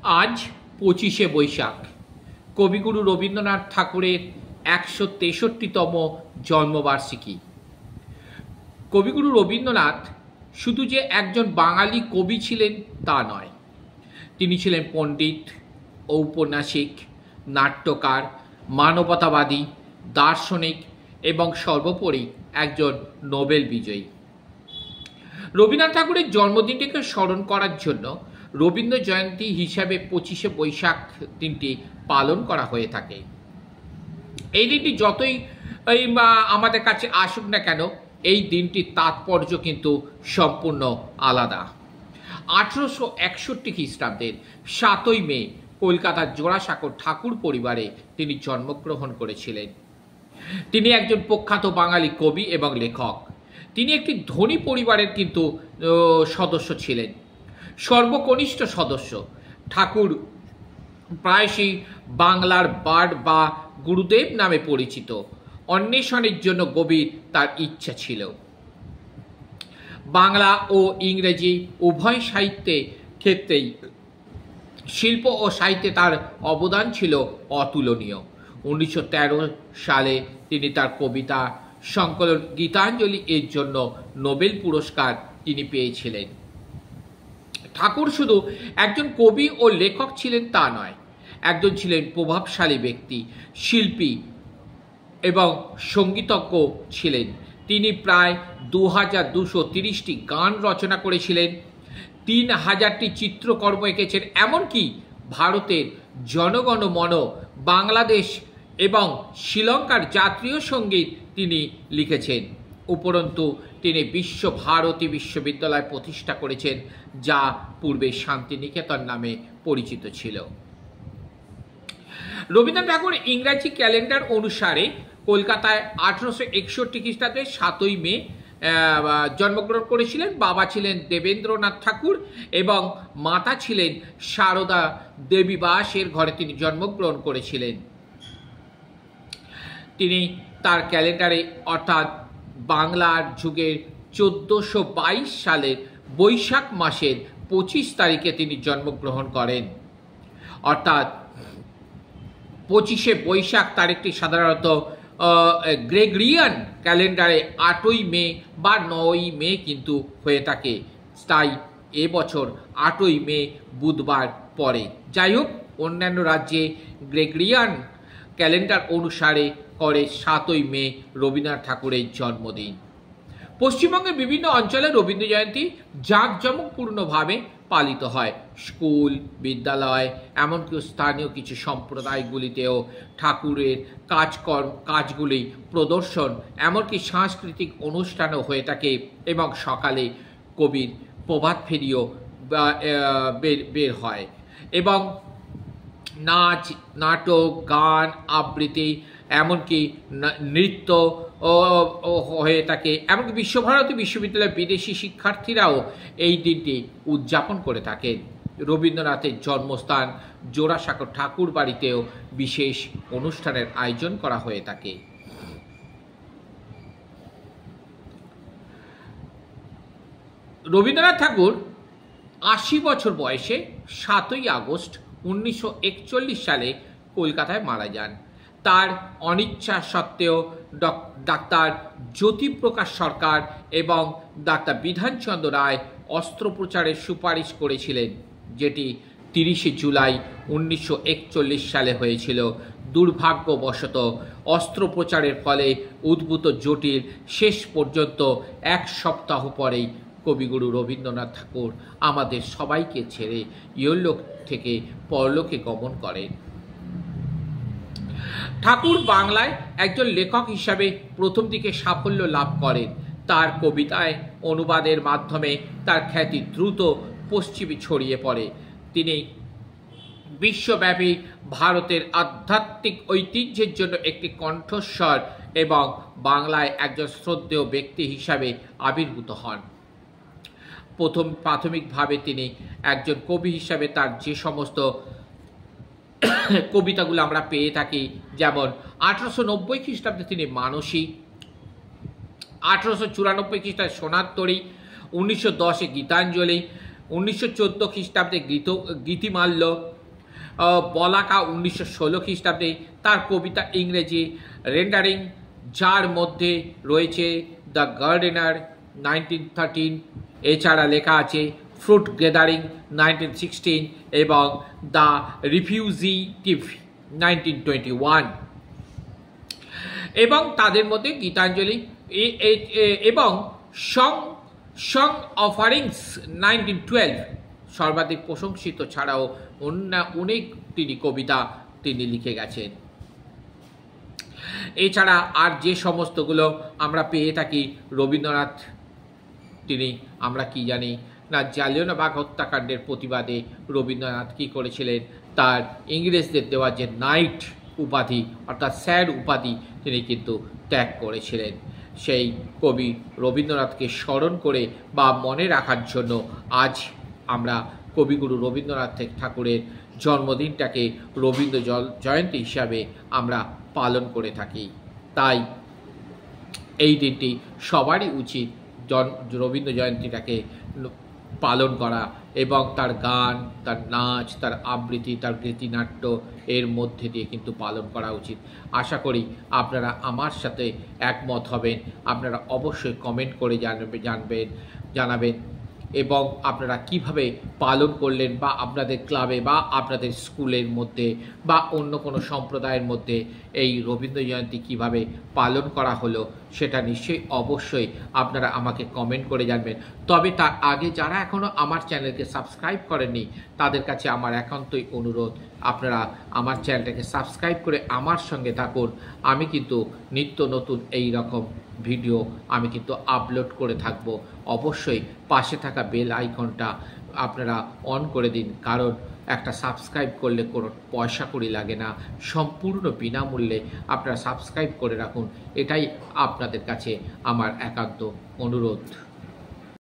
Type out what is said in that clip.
আজ 25শে বৈশাখ, কবিগুরু রবীন্দ্রনাথ ঠাকুরের 163তম জন্মবার্ষিকী। কবিগুরু রবীন্দ্রনাথ শুধু যে একজন বাঙালি কবি ছিলেন তা নয়, তিনি ছিলেন পণ্ডিত, ঔপন্যাসিক, নাট্যকার, মানবতাবাদী, দার্শনিক এবং সর্বোপরি একজন নোবেল বিজয়ী। রবীন্দ্রনাথ ঠাকুরের জন্মদিনটিকে স্মরণ করার জন্য রবীন্দ্র জয়ন্তী হিসাবে 25শে বৈশাখ দিনটি পালন করা হয়ে থাকে। এই দিনটি যতই আমাদের কাছে আসুক না কেন, এই দিনটির তাৎপর্য কিন্তু সম্পূর্ণ আলাদা। 1861 খ্রিস্টাব্দের 7ই মে কলকাতার জোড়াসাঁকোর ঠাকুর পরিবারে তিনি জন্মগ্রহণ করেছিলেন। তিনি একজন প্রখ্যাত বাঙালি কবি এবং লেখক। তিনি একটি ধনী পরিবারের কিন্তু সদস্য ছিলেন, সর্বকনিষ্ঠ সদস্য। ঠাকুর প্রায়শই বাংলার বার্ড বা গুরুদেব নামে পরিচিত। অন্বেষণের জন্য গভীর তার ইচ্ছা ছিল। বাংলা ও ইংরেজি উভয় সাহিত্যে ক্ষেত্রেই শিল্প ও সাহিত্যে তার অবদান ছিল অতুলনীয়। 1913 সালে তিনি তার কবিতা সংকলন গীতাঞ্জলি এর জন্য নোবেল পুরস্কার তিনি পেয়েছিলেন। ঠাকুর শুধু একজন কবি ও লেখক ছিলেন তা নয়, একজন ছিলেন প্রভাবশালী ব্যক্তি, শিল্পী এবং সঙ্গীতজ্ঞ ছিলেন। তিনি প্রায় 2230টি গান রচনা করেছিলেন, 3000টি চিত্রকর্ম এঁকেছেন, এমনকি ভারতের জনগণ মন, বাংলাদেশ এবং শ্রীলঙ্কার জাতীয় সঙ্গীত তিনি লিখেছেন। উপরন্তু তিনি বিশ্বভারতী বিশ্ববিদ্যালয় প্রতিষ্ঠা করেছেন, যা পূর্বে শান্তিনিকেতন নামে পরিচিত ছিল। রবীন্দ্রনাথ ঠাকুর ইংরাজি ক্যালেন্ডার অনুসারে কলকাতায় 1861 খ্রিস্টাব্দের 7ই মে জন্মগ্রহণ করেছিলেন। বাবা ছিলেন দেবেন্দ্রনাথ ঠাকুর এবং মাতা ছিলেন সারদা দেবী বাসের ঘরে তিনি জন্মগ্রহণ করেছিলেন। তিনি তার ক্যালেন্ডারে অর্থাৎ বাংলার যুগের 1422 সালের বৈশাখ মাসের 25 তারিখে তিনি জন্মগ্রহণ করেন। অর্থাৎ 25শে বৈশাখ তারিখটি সাধারণত গ্রেগরিয়ান ক্যালেন্ডারে 8ই মে বা 9ই মে কিন্তু হয়ে থাকে, তাই এবছর 8ই মে বুধবার পড়ে। যাই হোক, অন্যান্য রাজ্যে গ্রেগরিয়ান ক্যালেন্ডার অনুসারে করে 7ই মে রবীন্দ্রনাথ ঠাকুরের জন্মদিন। পশ্চিমবঙ্গের বিভিন্ন অঞ্চলে রবীন্দ্র জয়ন্তী জাঁকজমকপূর্ণভাবে পালিত হয়। স্কুল, বিদ্যালয়, এমনকি স্থানীয় কিছু সম্প্রদায়গুলিতেও ঠাকুরের কাজগুলি প্রদর্শন, এমনকি সাংস্কৃতিক অনুষ্ঠানও হয়ে থাকে এবং সকালে কবির প্রভাত ফেরিও বের হয় এবং নাচ, নাটক, গান, আবৃত্তি, এমনকি নৃত্য হয়ে থাকে। এমনকি বিশ্বভারতী বিশ্ববিদ্যালয়ের বিদেশি শিক্ষার্থীরাও এই দিনটি উদযাপন করে থাকেন। রবীন্দ্রনাথের জন্মস্থান জোড়াসাঁকো ঠাকুর বাড়িতেও বিশেষ অনুষ্ঠানের আয়োজন করা হয়ে থাকে। রবীন্দ্রনাথ ঠাকুর 80 বছর বয়সে 7ই আগস্ট 1941 সালে কলকাতায় মারা যান। তার অনিচ্ছা সত্ত্বেও ডাক্তার জ্যোতিপ্রকাশ সরকার এবং ডাক্তার বিধানচন্দ্র রায় অস্ত্রোপচারের সুপারিশ করেছিলেন, যেটি 30শে জুলাই 1941 সালে হয়েছিল। দুর্ভাগ্যবশত অস্ত্রোপচারের ফলে উদ্ভূত জটিল শেষ পর্যন্ত 1 সপ্তাহ পরেই কবিগুরু রবীন্দ্রনাথ ঠাকুর আমাদের সবাইকে ছেড়ে ইহলোক থেকে পরলোকে গমন করেন। ঠাকুর বাংলায় একজন লেখক হিসাবে প্রথম দিকে সাফল্য লাভ করেন। তার কবিতায় অনুবাদের মাধ্যমে তার খ্যাতি দ্রুত পশ্চিমে ছড়িয়ে পড়ে। তিনি বিশ্বব্যাপী ভারতের আধ্যাত্মিক ঐতিহ্যের জন্য একটি কণ্ঠস্বর এবং বাংলায় একজন শ্রদ্ধেয় ব্যক্তি হিসাবে আবির্ভূত হন। প্রাথমিকভাবে তিনি একজন কবি হিসাবে তার যে সমস্ত কবিতাগুলো আমরা পেয়ে থাকি, যেমন 1890 খ্রিস্টাব্দে তিনি মানসী, 1894 খ্রিস্টাব্দে সোনার তরী, 1910 গীতাঞ্জলি, 1914 খ্রিস্টাব্দে গীতিমাল্য, বলাকা 1916 খ্রিস্টাব্দে তার কবিতা ইংরেজি রেন্ডারিং, যার মধ্যে রয়েছে দ্য গার্ডেনার 1913, এছাড়া লেখা আছে ফ্রুট গ্যাদারিং 1916 এবং দ্য রিফিউজিটিভ 1921, এবং তাদের মধ্যে গীতাঞ্জলি এবং সং অফারিংস 1912 সর্বাধিক প্রশংসিত, ছাড়াও অনেক তিনি কবিতা তিনি লিখে গেছেন। এছাড়া আর যে সমস্তগুলো আমরা পেয়ে থাকি রবীন্দ্রনাথ, তিনি আমরা কি জানি না, জালিয়ানওয়ালাবাগ হত্যাকাণ্ডের প্রতিবাদে রবীন্দ্রনাথ কি করেছিলেন, তার ইংরেজদের দেওয়া যে নাইট উপাধি অর্থাৎ স্যার উপাধি তিনি কিন্তু ত্যাগ করেছিলেন। সেই কবি রবীন্দ্রনাথকে স্মরণ করে বা মনে রাখার জন্য আজ আমরা কবিগুরু রবীন্দ্রনাথ ঠাকুরের জন্মদিনটাকে রবীন্দ্র জয়ন্তী হিসাবে আমরা পালন করে থাকি। তাই এই দিনটি সবারই উচিত রবীন্দ্র জয়ন্তীটাকে পালন করা এবং তার গান, তার নাচ, তার আবৃত্তি, তার গীতিনাট্য এর মধ্যে দিয়ে কিন্তু পালন করা উচিত। আশা করি আপনারা আমার সাথে একমত হবেন। আপনারা অবশ্যই কমেন্ট করে জানাবেন এবং আপনারা কিভাবে পালন করলেন, বা আপনাদের ক্লাবে বা আপনাদের স্কুলের মধ্যে বা অন্য কোনো সম্প্রদায়ের মধ্যে এই রবীন্দ্র জয়ন্তী কীভাবে পালন করা হলো সেটা নিশ্চয়ই অবশ্যই আপনারা আমাকে কমেন্ট করে জানবেন। তবে তার আগে যারা এখনও আমার চ্যানেলকে সাবস্ক্রাইব করেননি তাদের কাছে আমার একান্তই অনুরোধ, আপনারা আমার চ্যানেলটাকে সাবস্ক্রাইব করে আমার সঙ্গে থাকুন। আমি কিন্তু নিত্য নতুন এই রকম ভিডিও আমি কিন্তু আপলোড করে থাকব। অবশ্যই পাশে থাকা বেল আইকনটা আপনারা অন করে দিন, কারণ একটা সাবস্ক্রাইব করলে কোনো পয়সা কড়ি লাগে না, সম্পূর্ণ বিনামূল্যে আপনারা সাবস্ক্রাইব করে রাখুন। এটাই আপনাদের কাছে আমার একান্ত অনুরোধ।